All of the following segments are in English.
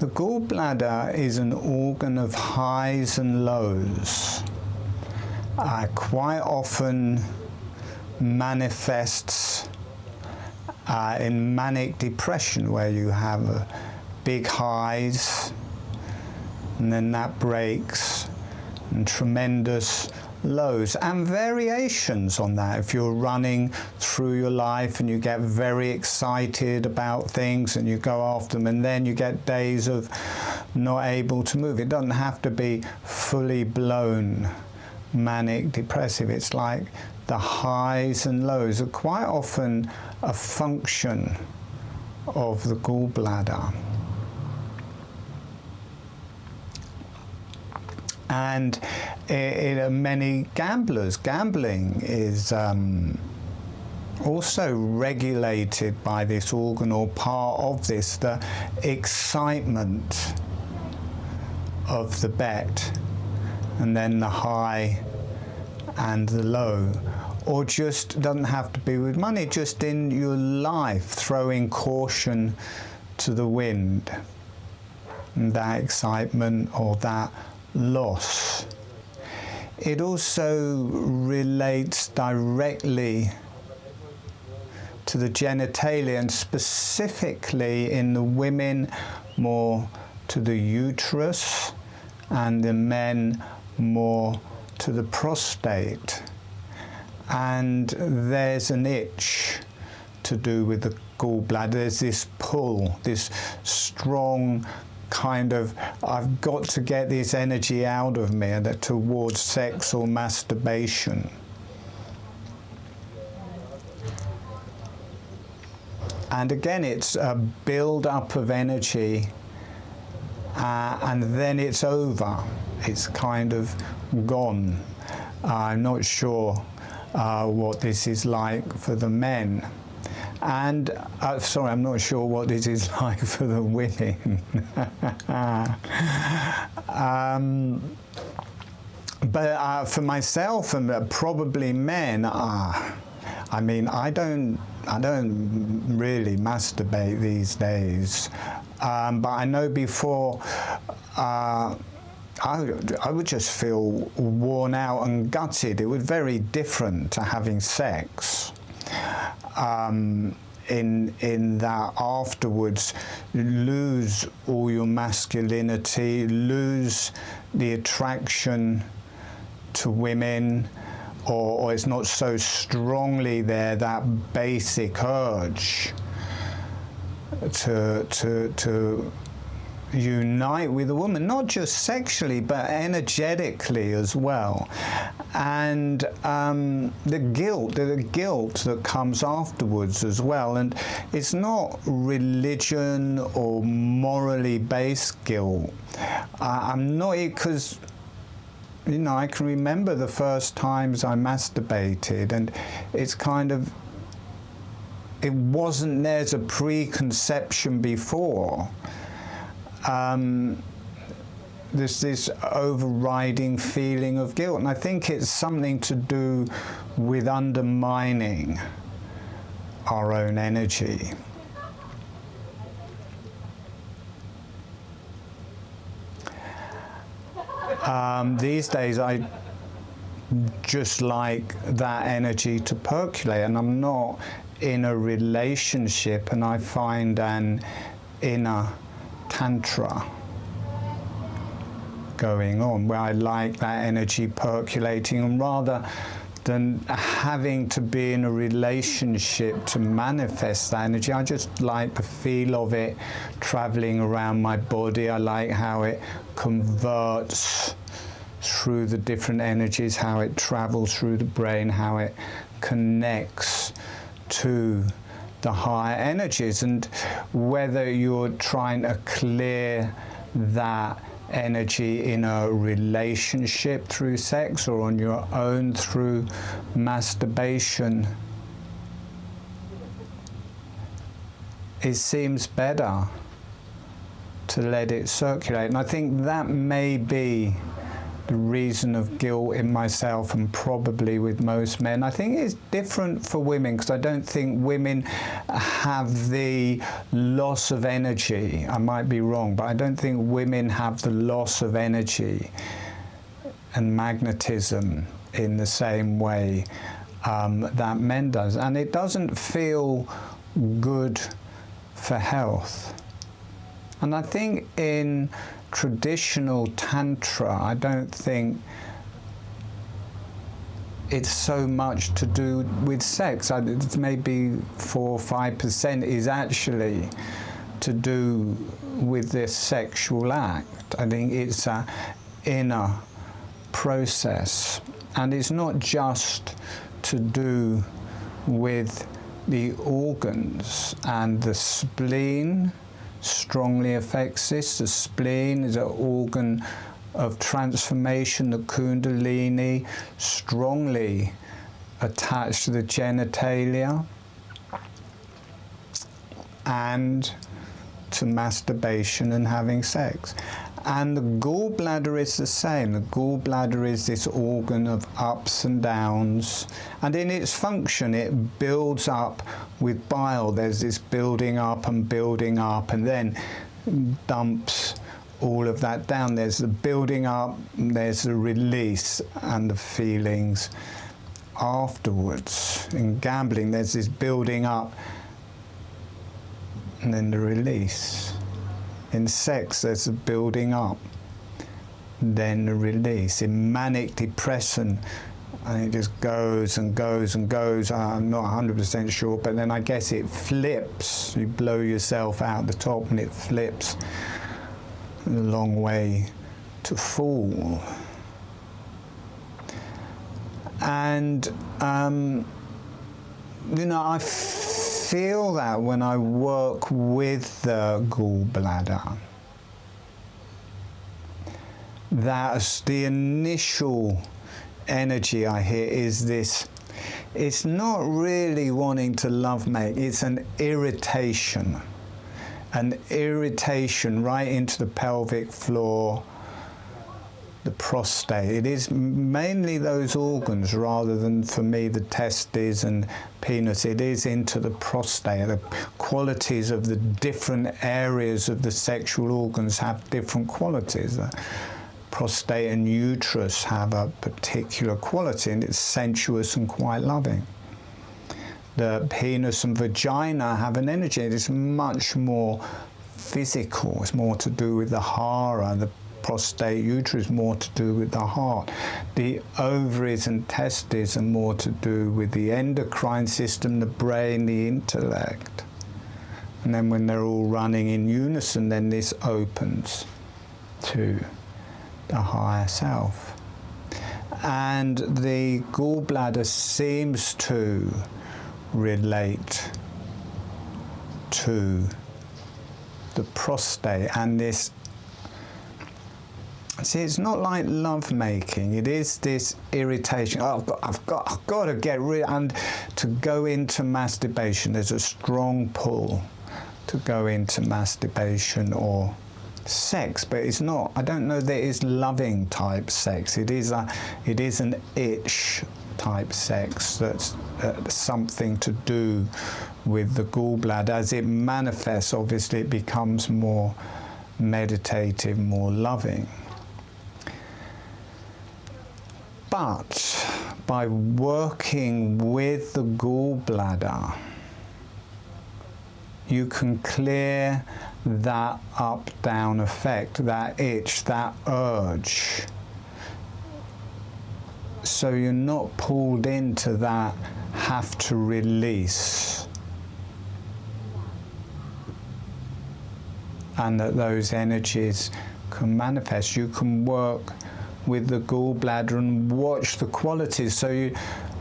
The gallbladder is an organ of highs and lows. Quite often manifests in manic depression, where you have big highs and then that breaks, and tremendous lows and variations on that. If you're running through your life and you get very excited about things and you go after them, and then you get days of not able to move. It doesn't have to be fully blown manic depressive. It's like the highs and lows are quite often a function of the gallbladder. And many gamblers, gambling is also regulated by this organ, or part of this, the excitement of the bet, and then the high and the low. Or just doesn't have to be with money, just in your life, throwing caution to the wind, and that excitement or that loss. It also relates directly to the genitalia, and specifically in the women more to the uterus, and the men more to the prostate. And there's an itch to do with the gallbladder. There's this pull, this strong kind of, I've got to get this energy out of me, and towards sex or masturbation. And again, it's a build-up of energy, and then it's over. It's kind of gone. I'm not sure what this is like for the men. And, sorry, I'm not sure what this is like for the women. But for myself, and probably men, I mean, I don't really masturbate these days. But I know before, I would just feel worn out and gutted. It was very different to having sex. In that afterwards you lose all your masculinity, lose the attraction to women, or it's not so strongly there, that basic urge to unite with a woman, not just sexually but energetically as well. And the guilt that comes afterwards as well. And it's not religion or morally based guilt. I'm not, because you know, I can remember the first times I masturbated, and it's kind of, it wasn't, there's a preconception before. There's this overriding feeling of guilt, and I think it's something to do with undermining our own energy. These days I just like that energy to percolate, and I'm not in a relationship, and I find an inner Tantra going on where I like that energy percolating, and rather than having to be in a relationship to manifest that energy, I just like the feel of it traveling around my body. I like how it converts through the different energies, how it travels through the brain, how it connects to the higher energies. And whether you're trying to clear that energy in a relationship through sex, or on your own through masturbation, it seems better to let it circulate. And I think that may be the reason of guilt in myself and probably with most men. I think it's different for women, because I don't think women have the loss of energy. I might be wrong, but I don't think women have the loss of energy and magnetism in the same way that men does. And it doesn't feel good for health. And I think in traditional Tantra, I don't think it's so much to do with sex. It's maybe 4 or 5% is actually to do with this sexual act. I think it's an inner process. And it's not just to do with the organs, and the spleen strongly affects this. The spleen is an organ of transformation. The kundalini strongly attached to the genitalia and to masturbation and having sex. And the gallbladder is the same. The gallbladder is this organ of ups and downs, and in its function it builds up with bile. There's this building up, and then dumps all of that down. There's the building up, there's the release, and the feelings afterwards. In gambling, there's this building up and then the release. In sex, there's a building up, then the release. In manic depression, and it just goes and goes and goes. I'm not 100% sure, but then I guess it flips. You blow yourself out the top and it flips a long way to fall. And, you know, I feel that when I work with the gallbladder, that's the initial energy I hear is this. It's not really wanting to love make, it's an irritation right into the pelvic floor, the prostate. It is mainly those organs rather than, for me, the testes and penis. It is into the prostate. The qualities of the different areas of the sexual organs have different qualities. The prostate and uterus have a particular quality, and it's sensuous and quite loving. The penis and vagina have an energy. It is much more physical. It's more to do with the hara. The prostate, uterus, more to do with the heart. The ovaries and testes are more to do with the endocrine system, the brain, the intellect. And then when they're all running in unison, then this opens to the higher self. And the gallbladder seems to relate to the prostate, and this. See, it's not like love making. It is this irritation. Oh, I've got to get rid, and to go into masturbation. There's a strong pull to go into masturbation or sex, but it's not. I don't know that it's loving type sex. It is an itch type sex that's something to do with the gallbladder. As it manifests, obviously, it becomes more meditative, more loving. But by working with the gallbladder, you can clear that up-down effect, that itch, that urge. So you're not pulled into that have to release. And that those energies can manifest. You can work with the gallbladder and watch the qualities. So you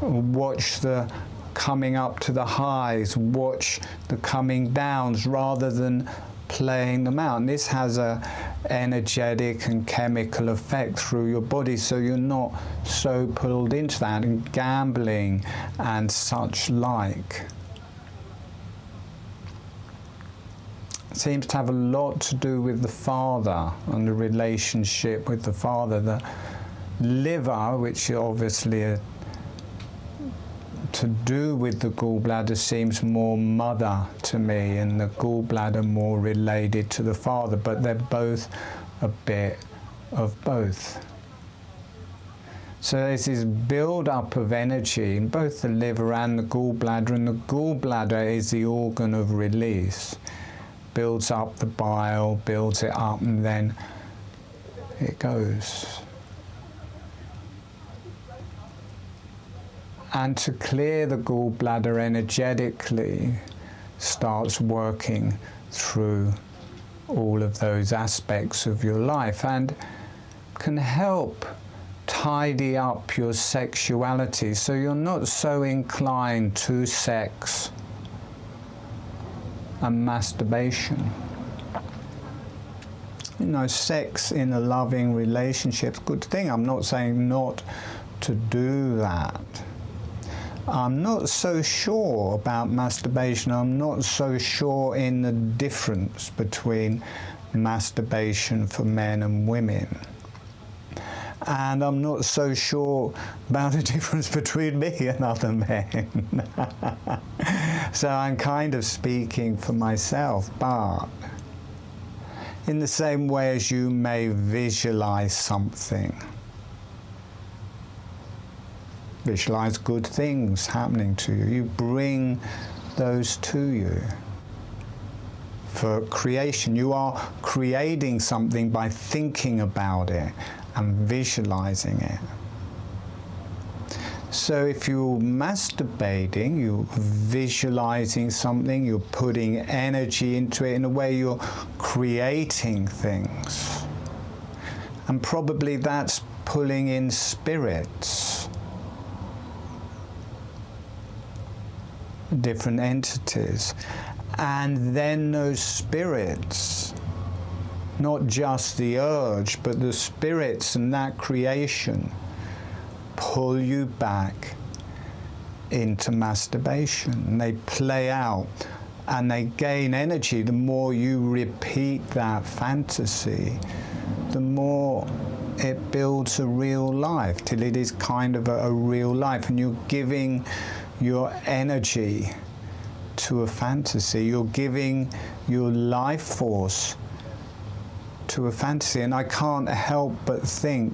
watch the coming up to the highs, watch the coming downs, rather than playing them out. And this has a energetic and chemical effect through your body, so you're not so pulled into that, and gambling and such like. Seems to have a lot to do with the father and the relationship with the father. liver, which obviously to do with the gallbladder, seems more mother to me, and the gallbladder more related to the father, but they're both a bit of both. So there's this build-up of energy in both the liver and the gallbladder, and the gallbladder is the organ of release. Builds up the bile, builds it up, and then it goes. And to clear the gallbladder energetically starts working through all of those aspects of your life and can help tidy up your sexuality so you're not so inclined to sex and masturbation. You know, sex in a loving relationship is a good thing. I'm not saying not to do that. I'm not so sure about masturbation. I'm not so sure in the difference between masturbation for men and women. And I'm not so sure about the difference between me and other men. So I'm kind of speaking for myself, but in the same way as you may visualize something, visualize good things happening to you, you bring those to you. For creation, you are creating something by thinking about it and visualizing it. So if you're masturbating, you're visualizing something, you're putting energy into it. In a way, you're creating things. And probably that's pulling in spirits, different entities. And then those spirits, not just the urge, but the spirits and that creation, pull you back into masturbation. And they play out and they gain energy. The more you repeat that fantasy, the more it builds a real life, till it is kind of a real life. And you're giving your energy to a fantasy. You're giving your life force to a fantasy. And I can't help but think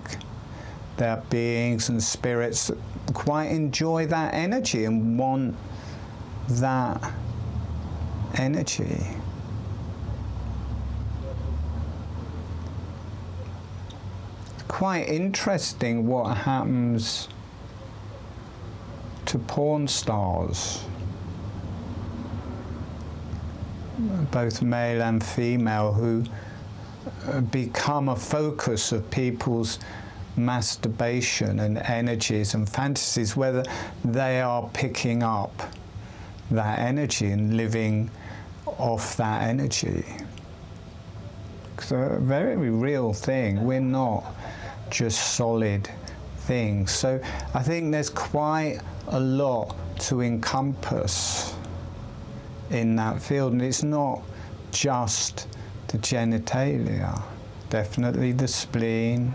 there are beings and spirits that quite enjoy that energy and want that energy. It's quite interesting what happens to porn stars, both male and female, who become a focus of people's masturbation and energies and fantasies, whether they are picking up that energy and living off that energy. It's a very real thing. We're not just solid things. So I think there's quite a lot to encompass in that field, and it's not just the genitalia. Definitely the spleen,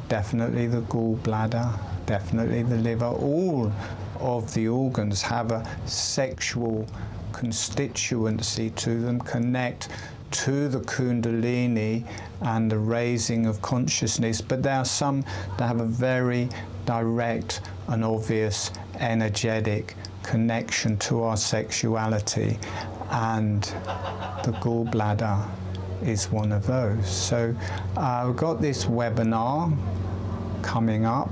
definitely the gallbladder, definitely the liver. All of the organs have a sexual constituency to them, connect to the kundalini and the raising of consciousness, but there are some that have a very direct and obvious energetic connection to our sexuality, and the gallbladder is one of those. So we've got this webinar coming up.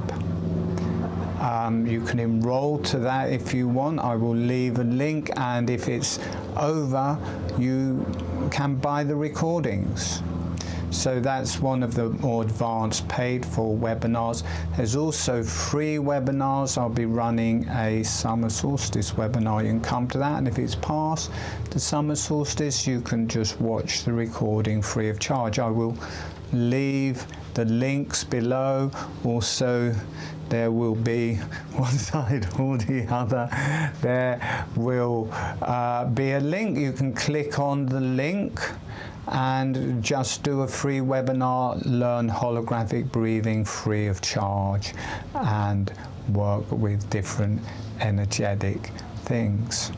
You can enroll to that if you want. I will leave a link, and if it's over, you can buy the recordings. So that's one of the more advanced paid for webinars. There's also free webinars. I'll be running a summer solstice webinar. You can come to that, and if it's past the summer solstice, you can just watch the recording free of charge. I will leave the links below. Also, there will be one side or the other. There will be a link. You can click on the link and just do a free webinar, learn holographic breathing free of charge, and work with different energetic things.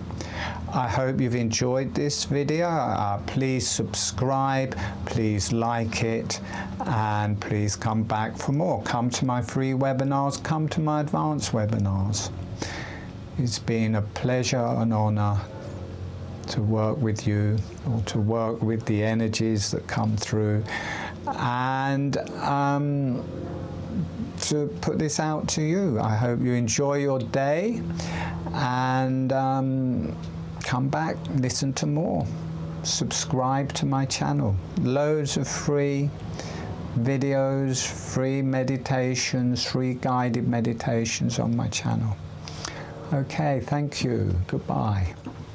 I hope you've enjoyed this video. Please subscribe, please like it, and please come back for more. Come to my free webinars, come to my advanced webinars. It's been a pleasure and honor to work with you, or to work with the energies that come through, and to put this out to you. I hope you enjoy your day, and come back, listen to more. Subscribe to my channel. Loads of free videos, free meditations, free guided meditations on my channel. Okay, thank you. Goodbye.